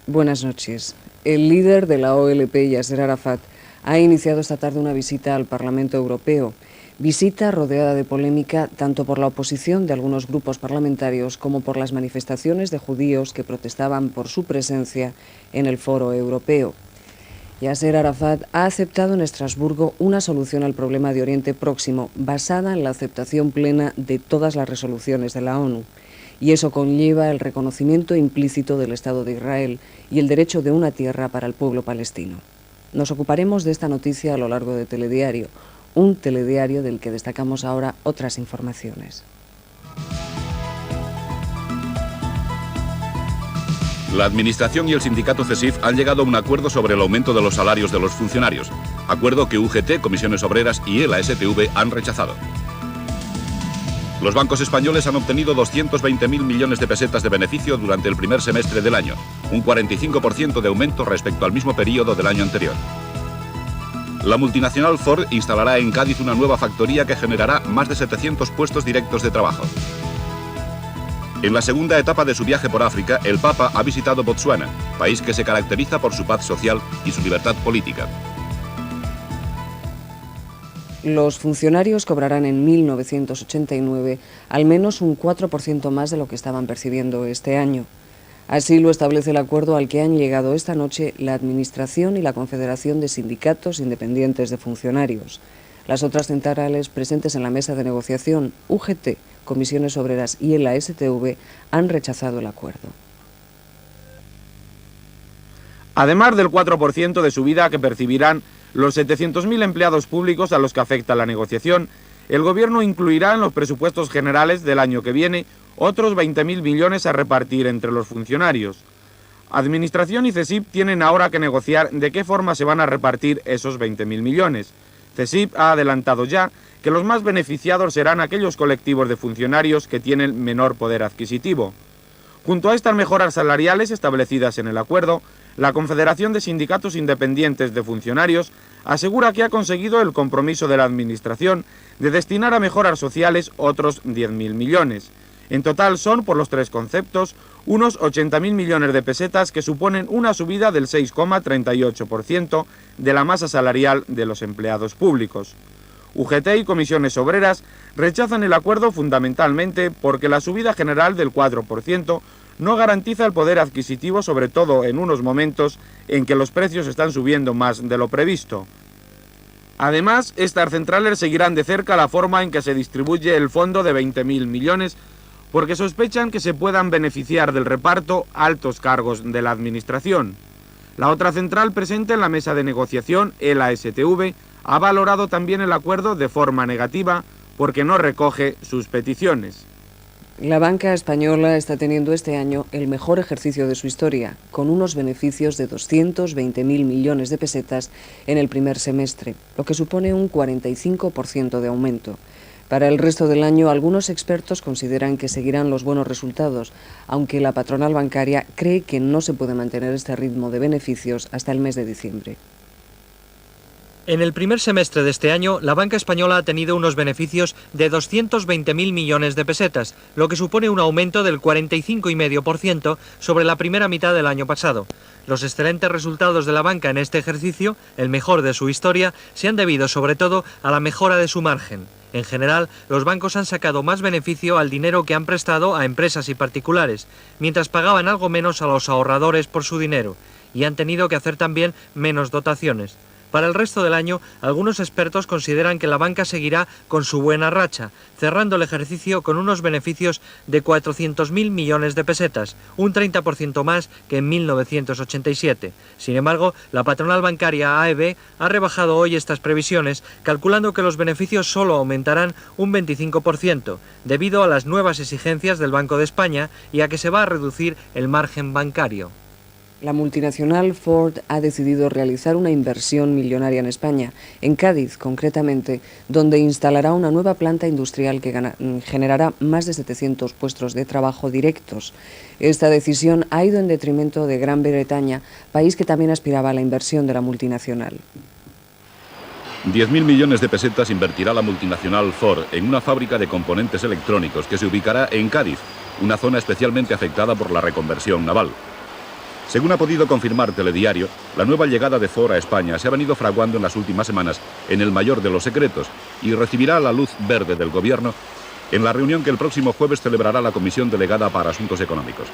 Buenas noches. El líder de la OLP, Yasser Arafat, ha iniciado esta tarde una visita al Parlamento Europeo. Visita rodeada de polémica tanto por la oposición de algunos grupos parlamentarios como por las manifestaciones de judíos que protestaban por su presencia en el Foro Europeo. Yasser Arafat ha aceptado en Estrasburgo una solución al problema de Oriente Próximo basada en la aceptación plena de todas las resoluciones de la ONU. Y eso conlleva el reconocimiento implícito del Estado de Israel y el derecho de una tierra para el pueblo palestino. Nos ocuparemos de esta noticia a lo largo de Telediario, un telediario del que destacamos ahora otras informaciones. La Administración y el sindicato CESIF han llegado a un acuerdo sobre el aumento de los salarios de los funcionarios, acuerdo que UGT, Comisiones Obreras y la STV han rechazado. Los bancos españoles han obtenido 220.000 millones de pesetas de beneficio durante el primer semestre del año, un 45% de aumento respecto al mismo periodo del año anterior. La multinacional Ford instalará en Cádiz una nueva factoría que generará más de 700 puestos directos de trabajo. En la segunda etapa de su viaje por África, el Papa ha visitado Botsuana, país que se caracteriza por su paz social y su libertad política. Los funcionarios cobrarán en 1989 al menos un 4% más de lo que estaban percibiendo este año. Así lo establece el acuerdo al que han llegado esta noche la Administración y la Confederación de Sindicatos Independientes de Funcionarios. Las otras centrales presentes en la mesa de negociación, UGT, Comisiones Obreras y la STV, han rechazado el acuerdo. Además del 4% de subida que percibirán los 700.000 empleados públicos a los que afecta la negociación, el Gobierno incluirá en los presupuestos generales del año que viene otros 20.000 millones a repartir entre los funcionarios. Administración y CESIF tienen ahora que negociar de qué forma se van a repartir esos 20.000 millones. CESIF ha adelantado ya que los más beneficiados serán aquellos colectivos de funcionarios que tienen menor poder adquisitivo. Junto a estas mejoras salariales establecidas en el acuerdo, la Confederación de Sindicatos Independientes de Funcionarios asegura que ha conseguido el compromiso de la Administración de destinar a mejoras sociales otros 10.000 millones. En total son, por los tres conceptos, unos 80.000 millones de pesetas que suponen una subida del 6,38% de la masa salarial de los empleados públicos. UGT y Comisiones Obreras rechazan el acuerdo fundamentalmente porque la subida general del 4% no garantiza el poder adquisitivo, sobre todo en unos momentos en que los precios están subiendo más de lo previsto. Además, estas centrales seguirán de cerca la forma en que se distribuye el fondo de 20.000 millones porque sospechan que se puedan beneficiar del reparto altos cargos de la Administración. La otra central presente en la mesa de negociación, la STV, ha valorado también el acuerdo de forma negativa porque no recoge sus peticiones. La banca española está teniendo este año el mejor ejercicio de su historia, con unos beneficios de 220.000 millones de pesetas en el primer semestre, lo que supone un 45% de aumento. Para el resto del año, algunos expertos consideran que seguirán los buenos resultados, aunque la patronal bancaria cree que no se puede mantener este ritmo de beneficios hasta el mes de diciembre. En el primer semestre de este año, la banca española ha tenido unos beneficios de 220.000 millones de pesetas, lo que supone un aumento del 45,5% sobre la primera mitad del año pasado. Los excelentes resultados de la banca en este ejercicio, el mejor de su historia, se han debido sobre todo a la mejora de su margen. En general, los bancos han sacado más beneficio al dinero que han prestado a empresas y particulares, mientras pagaban algo menos a los ahorradores por su dinero, y han tenido que hacer también menos dotaciones. Para el resto del año, algunos expertos consideran que la banca seguirá con su buena racha, cerrando el ejercicio con unos beneficios de 400.000 millones de pesetas, un 30% más que en 1987. Sin embargo, la patronal bancaria AEB ha rebajado hoy estas previsiones, calculando que los beneficios solo aumentarán un 25%, debido a las nuevas exigencias del Banco de España y a que se va a reducir el margen bancario. La multinacional Ford ha decidido realizar una inversión millonaria en España, en Cádiz concretamente, donde instalará una nueva planta industrial que generará más de 700 puestos de trabajo directos. Esta decisión ha ido en detrimento de Gran Bretaña, país que también aspiraba a la inversión de la multinacional. 10.000 millones de pesetas invertirá la multinacional Ford en una fábrica de componentes electrónicos que se ubicará en Cádiz, una zona especialmente afectada por la reconversión naval. Según ha podido confirmar Telediario, la nueva llegada de Ford a España se ha venido fraguando en las últimas semanas en el mayor de los secretos y recibirá la luz verde del Gobierno en la reunión que el próximo jueves celebrará la Comisión Delegada para Asuntos Económicos.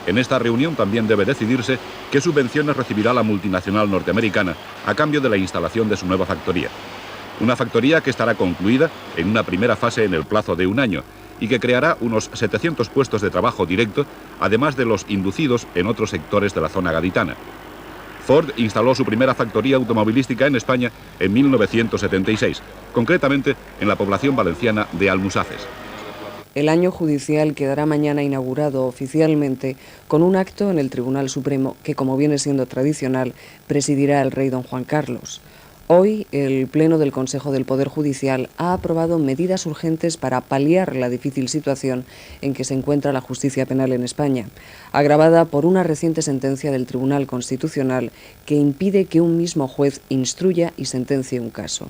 En esta reunión también debe decidirse qué subvenciones recibirá la multinacional norteamericana a cambio de la instalación de su nueva factoría. Una factoría que estará concluida en una primera fase en el plazo de un año y que creará unos 700 puestos de trabajo directo, además de los inducidos en otros sectores de la zona gaditana. Ford instaló su primera factoría automovilística en España en 1976, concretamente en la población valenciana de Almusafes. El año judicial quedará mañana inaugurado oficialmente con un acto en el Tribunal Supremo que, como viene siendo tradicional, presidirá el rey don Juan Carlos. Hoy, el Pleno del Consejo del Poder Judicial ha aprobado medidas urgentes para paliar la difícil situación en que se encuentra la justicia penal en España, agravada por una reciente sentencia del Tribunal Constitucional que impide que un mismo juez instruya y sentencie un caso.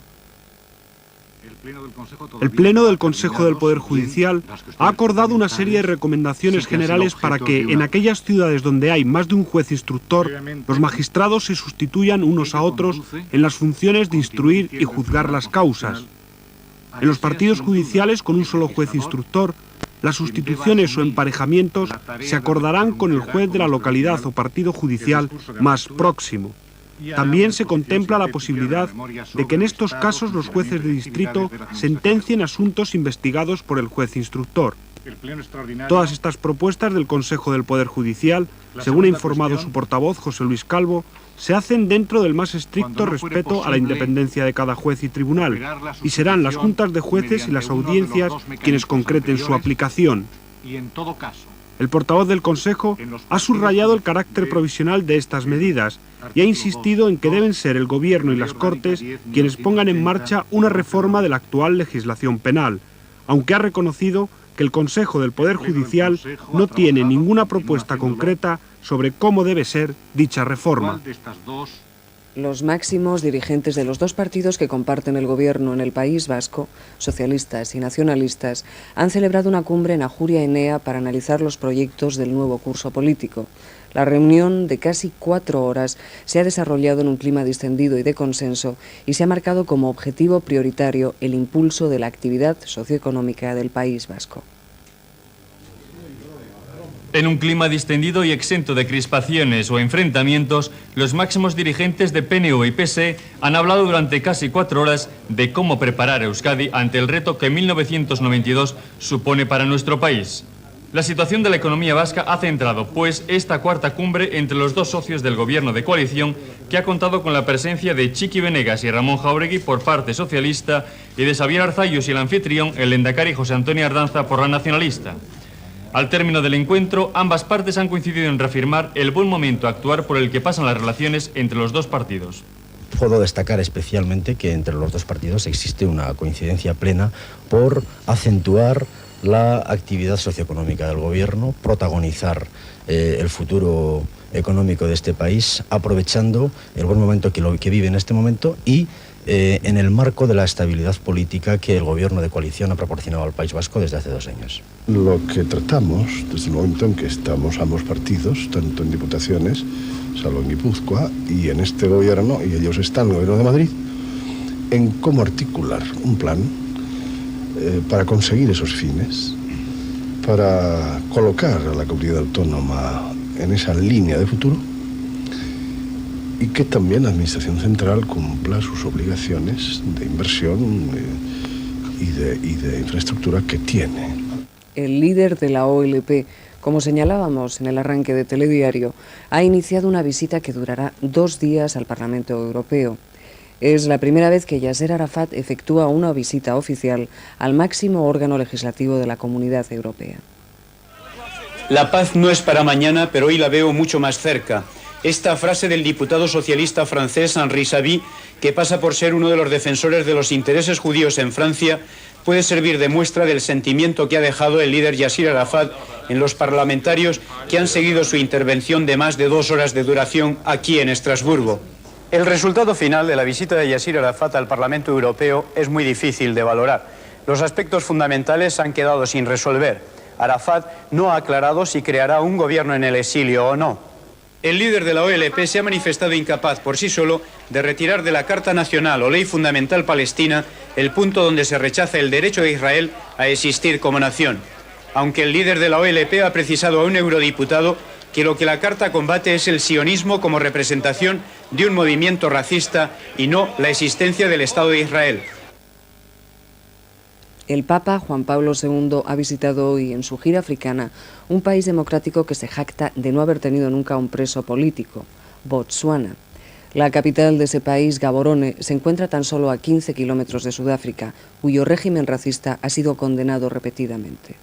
El Pleno del Consejo del Poder Judicial ha acordado una serie de recomendaciones generales para que, en aquellas ciudades donde hay más de un juez instructor, los magistrados se sustituyan unos a otros en las funciones de instruir y juzgar las causas. En los partidos judiciales con un solo juez instructor, las sustituciones o emparejamientos se acordarán con el juez de la localidad o partido judicial más próximo. También se contempla la posibilidad de que en estos casos los jueces de distrito sentencien asuntos investigados por el juez instructor. Todas estas propuestas del Consejo del Poder Judicial, según ha informado su portavoz José Luis Calvo, se hacen dentro del más estricto respeto a la independencia de cada juez y tribunal, y serán las juntas de jueces y las audiencias quienes concreten su aplicación. El portavoz del Consejo ha subrayado el carácter provisional de estas medidas y ha insistido en que deben ser el Gobierno y las Cortes quienes pongan en marcha una reforma de la actual legislación penal, aunque ha reconocido que el Consejo del Poder Judicial no tiene ninguna propuesta concreta sobre cómo debe ser dicha reforma. Los máximos dirigentes de los dos partidos que comparten el gobierno en el País Vasco, socialistas y nacionalistas, han celebrado una cumbre en Ajuria Enea para analizar los proyectos del nuevo curso político. La reunión, de casi 4 horas, se ha desarrollado en un clima distendido y de consenso y se ha marcado como objetivo prioritario el impulso de la actividad socioeconómica del País Vasco. En un clima distendido y exento de crispaciones o enfrentamientos, los máximos dirigentes de PNV y PSE han hablado durante casi 4 horas de cómo preparar a Euskadi ante el reto que 1992 supone para nuestro país. La situación de la economía vasca ha centrado, pues, esta cuarta cumbre entre los dos socios del gobierno de coalición, que ha contado con la presencia de Txiki Benegas y Ramón Jáuregui por parte socialista y de Xabier Arzallus y el anfitrión, el lehendakari José Antonio Ardanza, por la nacionalista. Al término del encuentro, ambas partes han coincidido en reafirmar el buen momento a actuar por el que pasan las relaciones entre los dos partidos. Puedo destacar especialmente que entre los dos partidos existe una coincidencia plena por acentuar la actividad socioeconómica del gobierno, protagonizar el futuro económico de este país, aprovechando el buen momento que vive en este momento y en el marco de la estabilidad política que el gobierno de coalición ha proporcionado al País Vasco desde hace 2 años. Lo que tratamos desde el momento en que estamos ambos partidos, tanto en diputaciones, salvo en Guipúzcoa, y en este gobierno, y ellos están en el gobierno de Madrid, en cómo articular un plan para conseguir esos fines, para colocar a la comunidad autónoma en esa línea de futuro y que también la Administración Central cumpla sus obligaciones de inversión y de infraestructura que tiene. El líder de la OLP, como señalábamos en el arranque de Telediario, ha iniciado una visita que durará 2 días al Parlamento Europeo. Es la primera vez que Yasser Arafat efectúa una visita oficial al máximo órgano legislativo de la Comunidad Europea. La paz no es para mañana, pero hoy la veo mucho más cerca. Esta frase del diputado socialista francés Henri Savi, que pasa por ser uno de los defensores de los intereses judíos en Francia, puede servir de muestra del sentimiento que ha dejado el líder Yasser Arafat en los parlamentarios que han seguido su intervención de más de 2 horas de duración aquí en Estrasburgo. El resultado final de la visita de Yasser Arafat al Parlamento Europeo es muy difícil de valorar. Los aspectos fundamentales han quedado sin resolver. Arafat no ha aclarado si creará un gobierno en el exilio o no. El líder de la OLP se ha manifestado incapaz por sí solo de retirar de la Carta Nacional o Ley Fundamental Palestina el punto donde se rechaza el derecho de Israel a existir como nación. Aunque el líder de la OLP ha precisado a un eurodiputado que lo que la Carta combate es el sionismo como representación de un movimiento racista y no la existencia del Estado de Israel. El Papa Juan Pablo II ha visitado hoy en su gira africana un país democrático que se jacta de no haber tenido nunca un preso político, Botsuana. La capital de ese país, Gaborone, se encuentra tan solo a 15 kilómetros de Sudáfrica, cuyo régimen racista ha sido condenado repetidamente.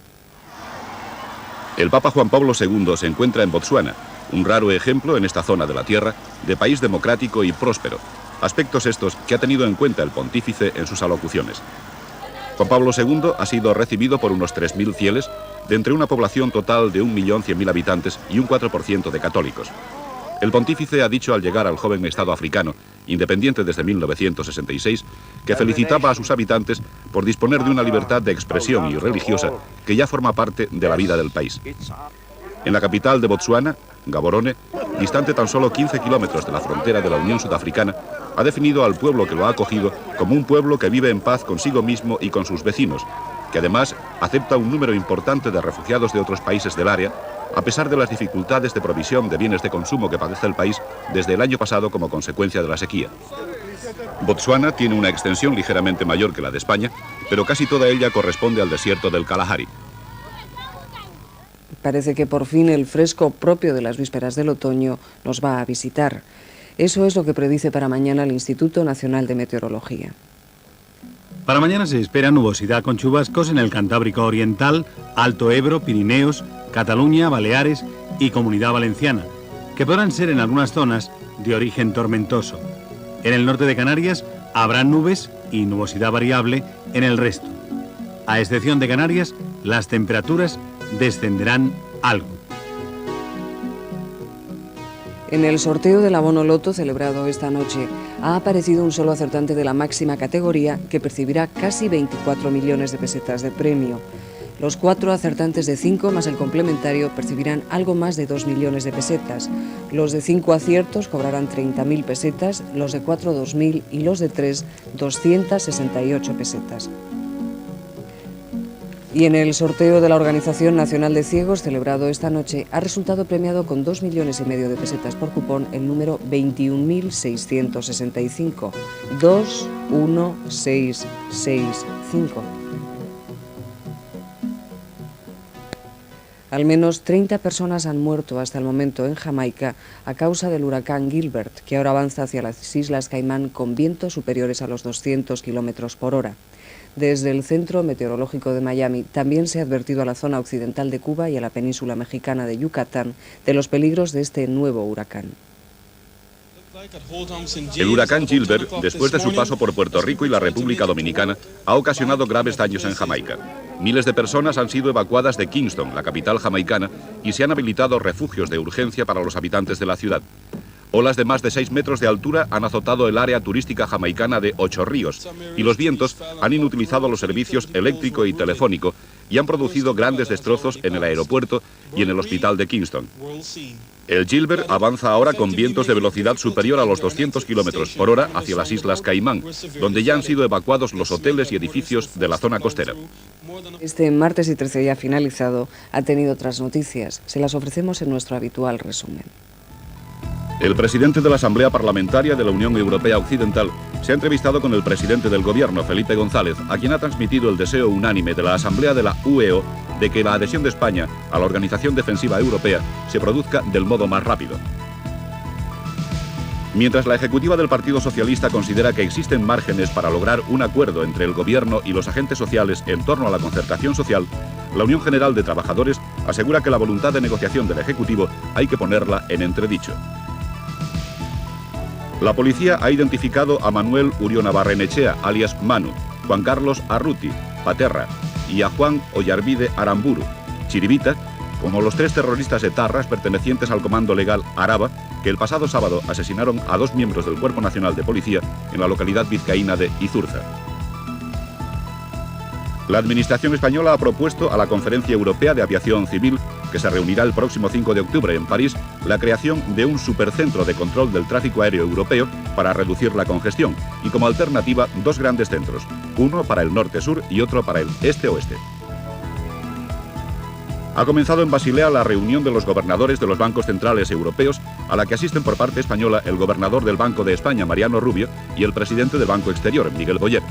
El Papa Juan Pablo II se encuentra en Botsuana, un raro ejemplo en esta zona de la Tierra de país democrático y próspero, aspectos estos que ha tenido en cuenta el pontífice en sus alocuciones. Juan Pablo II ha sido recibido por unos 3.000 fieles de entre una población total de 1.100.000 habitantes y un 4% de católicos. El pontífice ha dicho al llegar al joven estado africano, independiente desde 1966, que felicitaba a sus habitantes por disponer de una libertad de expresión y religiosa que ya forma parte de la vida del país. En la capital de Botsuana, Gaborone, distante tan solo 15 kilómetros de la frontera de la Unión Sudafricana, ha definido al pueblo que lo ha acogido como un pueblo que vive en paz consigo mismo y con sus vecinos, que además acepta un número importante de refugiados de otros países del área, a pesar de las dificultades de provisión de bienes de consumo que padece el país desde el año pasado como consecuencia de la sequía. Botsuana tiene una extensión ligeramente mayor que la de España, pero casi toda ella corresponde al desierto del Kalahari. Parece que por fin el fresco propio de las vísperas del otoño nos va a visitar. Eso es lo que predice para mañana el Instituto Nacional de Meteorología. Para mañana se espera nubosidad con chubascos en el Cantábrico Oriental, Alto Ebro, Pirineos, Cataluña, Baleares y Comunidad Valenciana, que podrán ser en algunas zonas de origen tormentoso. En el norte de Canarias habrá nubes y nubosidad variable en el resto. A excepción de Canarias, las temperaturas descenderán algo. En el sorteo del abono loto celebrado esta noche ha aparecido un solo acertante de la máxima categoría que percibirá casi 24 millones de pesetas de premio. Los 4 acertantes de 5 más el complementario percibirán algo más de 2 millones de pesetas. Los de 5 aciertos cobrarán 30.000 pesetas, los de 4 2.000 y los de 3 268 pesetas. Y en el sorteo de la Organización Nacional de Ciegos, celebrado esta noche, ha resultado premiado con 2,5 millones de pesetas por cupón el número 21.665. 21665. Al menos 30 personas han muerto hasta el momento en Jamaica a causa del huracán Gilbert, que ahora avanza hacia las Islas Caimán con vientos superiores a los 200 kilómetros por hora. Desde el Centro Meteorológico de Miami también se ha advertido a la zona occidental de Cuba y a la península mexicana de Yucatán de los peligros de este nuevo huracán. El huracán Gilbert, después de su paso por Puerto Rico y la República Dominicana, ha ocasionado graves daños en Jamaica. Miles de personas han sido evacuadas de Kingston, la capital jamaicana, y se han habilitado refugios de urgencia para los habitantes de la ciudad. Olas de más de 6 metros de altura han azotado el área turística jamaicana de Ocho Ríos y los vientos han inutilizado los servicios eléctrico y telefónico y han producido grandes destrozos en el aeropuerto y en el hospital de Kingston. El Gilbert avanza ahora con vientos de velocidad superior a los 200 kilómetros por hora hacia las Islas Caimán, donde ya han sido evacuados los hoteles y edificios de la zona costera. Este martes y 13 ya finalizado ha tenido otras noticias. Se las ofrecemos en nuestro habitual resumen. El presidente de la Asamblea Parlamentaria de la Unión Europea Occidental se ha entrevistado con el presidente del Gobierno, Felipe González, a quien ha transmitido el deseo unánime de la Asamblea de la UEO de que la adhesión de España a la Organización Defensiva Europea se produzca del modo más rápido. Mientras la ejecutiva del Partido Socialista considera que existen márgenes para lograr un acuerdo entre el Gobierno y los agentes sociales en torno a la concertación social, la Unión General de Trabajadores asegura que la voluntad de negociación del Ejecutivo hay que ponerla en entredicho. La policía ha identificado a Manuel Uriona Barrenechea, alias Manu, Juan Carlos Arruti, Paterra, y a Juan Ollarvide Aramburu, Chiribita, como los 3 terroristas etarras pertenecientes al Comando Legal Araba, que el pasado sábado asesinaron a 2 miembros del Cuerpo Nacional de Policía en la localidad vizcaína de Izurza. La Administración española ha propuesto a la Conferencia Europea de Aviación Civil, que se reunirá el próximo 5 de octubre en París, la creación de un supercentro de control del tráfico aéreo europeo para reducir la congestión y como alternativa 2 grandes centros, uno para el norte-sur y otro para el este-oeste. Ha comenzado en Basilea la reunión de los gobernadores de los bancos centrales europeos, a la que asisten por parte española el gobernador del Banco de España, Mariano Rubio, y el presidente del Banco Exterior, Miguel Boyer.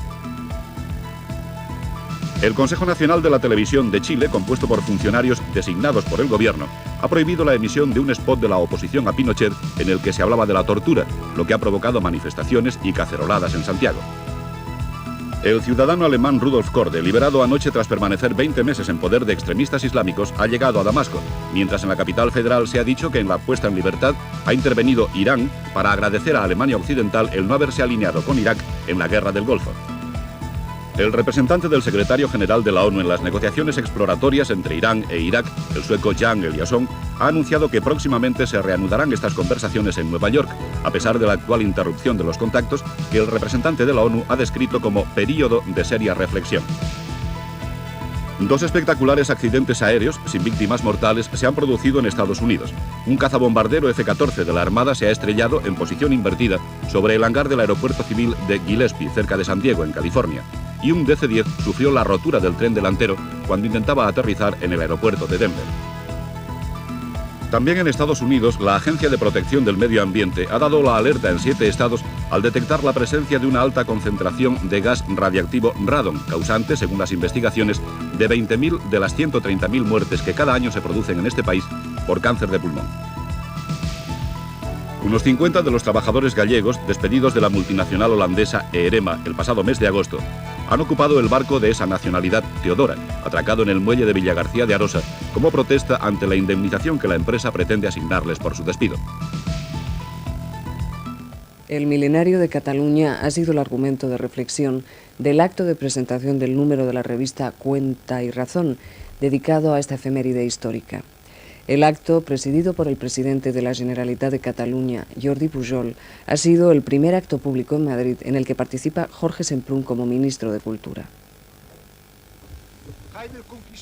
El Consejo Nacional de la Televisión de Chile, compuesto por funcionarios designados por el gobierno, ha prohibido la emisión de un spot de la oposición a Pinochet en el que se hablaba de la tortura, lo que ha provocado manifestaciones y caceroladas en Santiago. El ciudadano alemán Rudolf Korde, liberado anoche tras permanecer 20 meses en poder de extremistas islámicos, ha llegado a Damasco, mientras en la capital federal se ha dicho que en la puesta en libertad ha intervenido Irán para agradecer a Alemania Occidental el no haberse alineado con Irak en la guerra del Golfo. El representante del secretario general de la ONU en las negociaciones exploratorias entre Irán e Irak, el sueco Jan Eliasson, ha anunciado que próximamente se reanudarán estas conversaciones en Nueva York, a pesar de la actual interrupción de los contactos que el representante de la ONU ha descrito como período de seria reflexión. 2 espectaculares accidentes aéreos, sin víctimas mortales, se han producido en Estados Unidos. Un cazabombardero F-14 de la Armada se ha estrellado en posición invertida sobre el hangar del aeropuerto civil de Gillespie, cerca de San Diego, en California. Y un DC-10 sufrió la rotura del tren delantero cuando intentaba aterrizar en el aeropuerto de Denver. También en Estados Unidos, la Agencia de Protección del Medio Ambiente ha dado la alerta en 7 estados al detectar la presencia de una alta concentración de gas radiactivo radon, causante, según las investigaciones, de 20.000 de las 130.000 muertes que cada año se producen en este país por cáncer de pulmón. Unos 50 de los trabajadores gallegos, despedidos de la multinacional holandesa Eerema el pasado mes de agosto, han ocupado el barco de esa nacionalidad, Teodora, atracado en el muelle de Villagarcía de Arosa, como protesta ante la indemnización que la empresa pretende asignarles por su despido. El milenario de Cataluña ha sido el argumento de reflexión del acto de presentación del número de la revista Cuenta y Razón, dedicado a esta efeméride histórica. El acto, presidido por el presidente de la Generalitat de Cataluña, Jordi Pujol, ha sido el primer acto público en Madrid en el que participa Jorge Semprún como ministro de Cultura.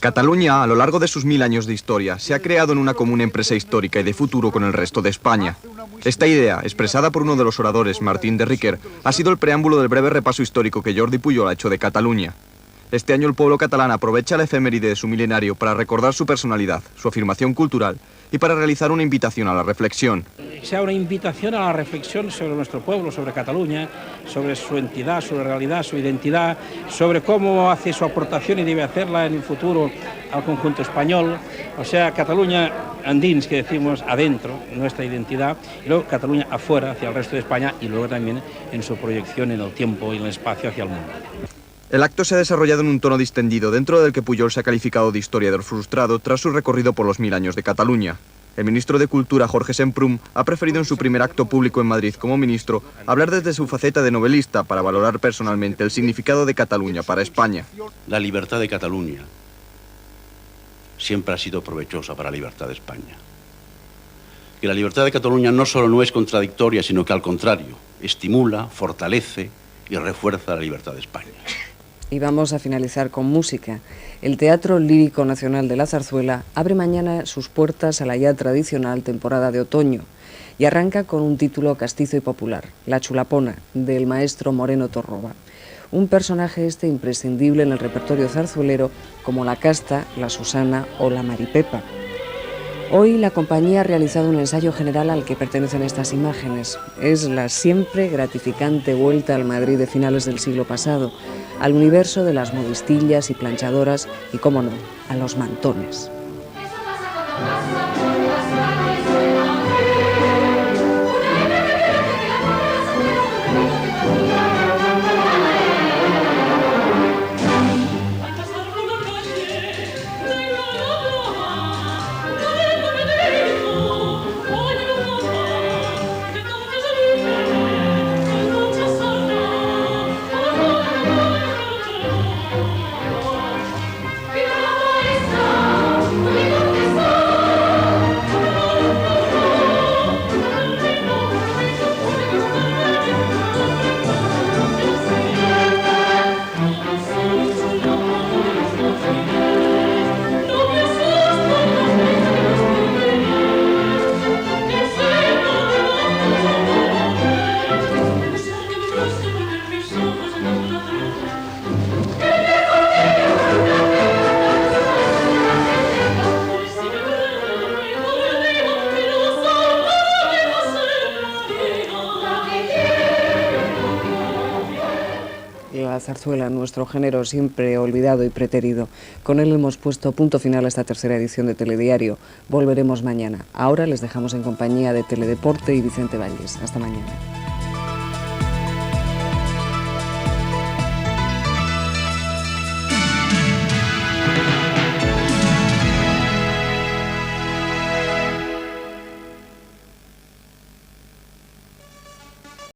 Cataluña, a lo largo de sus 1000 años de historia, se ha creado en una común empresa histórica y de futuro con el resto de España. Esta idea, expresada por uno de los oradores, Martín de Riquer, ha sido el preámbulo del breve repaso histórico que Jordi Pujol ha hecho de Cataluña. Este año el pueblo catalán aprovecha la efeméride de su milenario para recordar su personalidad, su afirmación cultural y para realizar una invitación a la reflexión. Sea una invitación a la reflexión sobre nuestro pueblo, sobre Cataluña, sobre su entidad, su realidad, su identidad, sobre cómo hace su aportación y debe hacerla en el futuro al conjunto español. O sea, Cataluña andins, que decimos adentro, nuestra identidad, y luego Cataluña afuera, hacia el resto de España, y luego también en su proyección en el tiempo y en el espacio hacia el mundo. El acto se ha desarrollado en un tono distendido, dentro del que Pujol se ha calificado de historiador frustrado tras su recorrido por los 1000 años de Cataluña. El ministro de Cultura, Jorge Semprún, ha preferido en su primer acto público en Madrid como ministro hablar desde su faceta de novelista para valorar personalmente el significado de Cataluña para España. La libertad de Cataluña siempre ha sido provechosa para la libertad de España. Que la libertad de Cataluña no solo no es contradictoria, sino que al contrario, estimula, fortalece y refuerza la libertad de España. Y vamos a finalizar con música. El Teatro Lírico Nacional de la Zarzuela abre mañana sus puertas a la ya tradicional temporada de otoño y arranca con un título castizo y popular, La Chulapona, del maestro Moreno Torroba. Un personaje imprescindible en el repertorio zarzuelero como la Casta, la Susana o la Maripepa. Hoy la compañía ha realizado un ensayo general al que pertenecen estas imágenes. Es la siempre gratificante vuelta al Madrid de finales del siglo pasado, al universo de las modistillas y planchadoras y, cómo no, a los mantones. La zarzuela, nuestro género siempre olvidado y preterido. Con él hemos puesto punto final a esta tercera edición de Telediario. Volveremos mañana. Ahora les dejamos en compañía de Teledeporte y Vicente Valles. Hasta mañana.